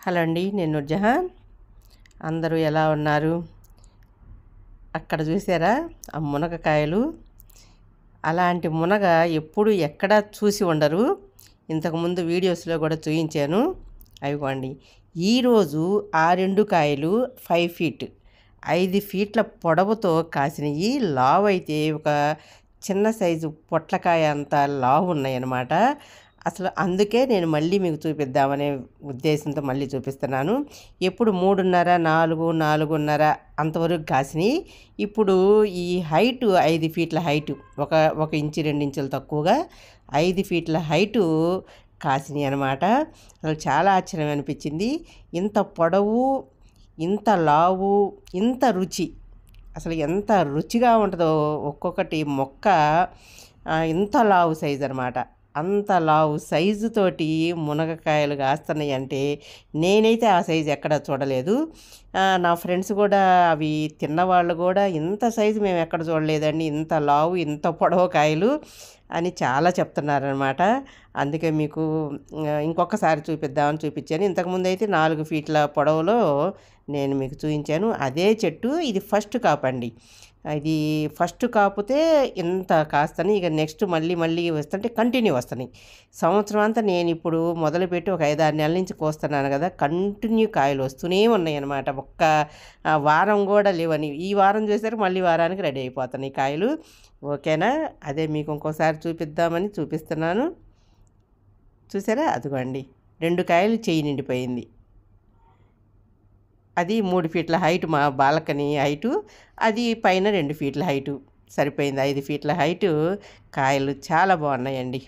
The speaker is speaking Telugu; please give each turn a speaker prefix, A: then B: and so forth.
A: హలో అండి, నేను నూర్జహాన్. అందరూ ఎలా ఉన్నారు? అక్కడ చూసారా ఆ మునగకాయలు? అలాంటి మునగ ఎప్పుడు ఎక్కడ చూసి ఉండరు. ఇంతకుముందు వీడియోస్లో కూడా చూయించాను. అవిగోండి, ఈరోజు ఆ రెండు కాయలు 5 ఫీట్ 5 ఫీట్ల పొడవుతో కాసినవి. లావు అయితే ఒక చిన్న సైజు పొట్లకాయ అంత లావు ఉన్నాయన్నమాట. అసలు అందుకే నేను మళ్ళీ మీకు చూపిద్దామనే ఉద్దేశంతో మళ్ళీ చూపిస్తున్నాను. ఎప్పుడు 3.5, 4, 4.5 అంతవరకు కాసినాయి. ఇప్పుడు ఈ హైటు 5 ఫీట్ల హైటు, ఒక ఇంచు 2 ఇంచులు తక్కువగా 5 ఫీట్ల హైటు కాసినాయి అనమాట. అసలు చాలా ఆశ్చర్యం అనిపించింది. ఇంత పొడవు, ఇంత లావు, ఇంత రుచి, అసలు ఎంత రుచిగా ఉంటుందో ఒక్కొక్కటి మొక్క. ఇంత లావు సైజు అనమాట. అంత లావు సైజుతోటి మునగకాయలు కాస్తున్నాయి అంటే నేనైతే ఆ సైజు ఎక్కడ చూడలేదు. నా ఫ్రెండ్స్ కూడా, అవి తిన్నవాళ్ళు కూడా, ఇంత సైజు మేము ఎక్కడ చూడలేదండి, ఇంత లావు ఇంత పొడవు కాయలు అని చాలా చెప్తున్నారనమాట. అందుకే మీకు ఇంకొకసారి చూపిద్దామని చూపించాను. ఇంతకుముందు అయితే 4 ఫీట్ల పొడవులో నేను మీకు చూపించాను. అదే చెట్టు ఇది ఫస్ట్ కాపండి. ఇది ఫస్ట్ కాపుతే ఇంత కాస్తని, ఇక నెక్స్ట్ మళ్ళీ వస్తుంటే కంటిన్యూ వస్తున్నాయి. సంవత్సరం అంతా నేను ఇప్పుడు మొదలుపెట్టి ఒక 5-6 నెలల నుంచి కోస్తున్నాను కదా, కంటిన్యూ కాయలు వస్తూనే ఉన్నాయి అన్నమాట. ఒక్క వారం కూడా లేవని, ఈ వారం చూసారు మళ్ళీ వారానికి రెడీ అయిపోతున్నాయి కాయలు. ఓకేనా? అదే మీకు ఇంకోసారి చూపిద్దామని చూపిస్తున్నాను. చూసారా? అదిగోండి, 2 కాయలు చెయ్యి నిండిపోయింది. అది 3 ఫీట్ల హైటు, మా బాల్కనీ హైటు. అది పైన 2 ఫీట్ల హైటు సరిపోయింది. 5 ఫీట్ల హైటు కాయలు చాలా బాగున్నాయండి.